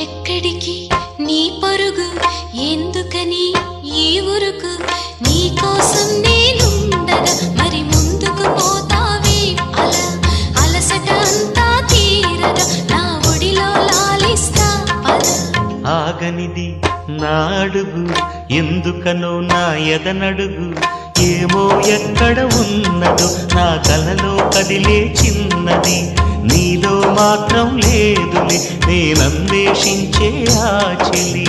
ఎక్కడికి నీ పరుగు ఎందుకని ఈ ఉరుకు నీ కోసం నేనుండగా మరి ముందుకు పోతావే అలా అలసట అంతా తీరగా నా ఒడిలో లాలిస్తా పద ఆగనిది నా అడుగు ఎందుకనో నా ఎదనడుగు ఏమో ఎక్కడ ఉన్నదో నా కలలో కదిలే చిన్నది నీలో మాత్రం లేదులే నేనందేశించే ఆ చెలి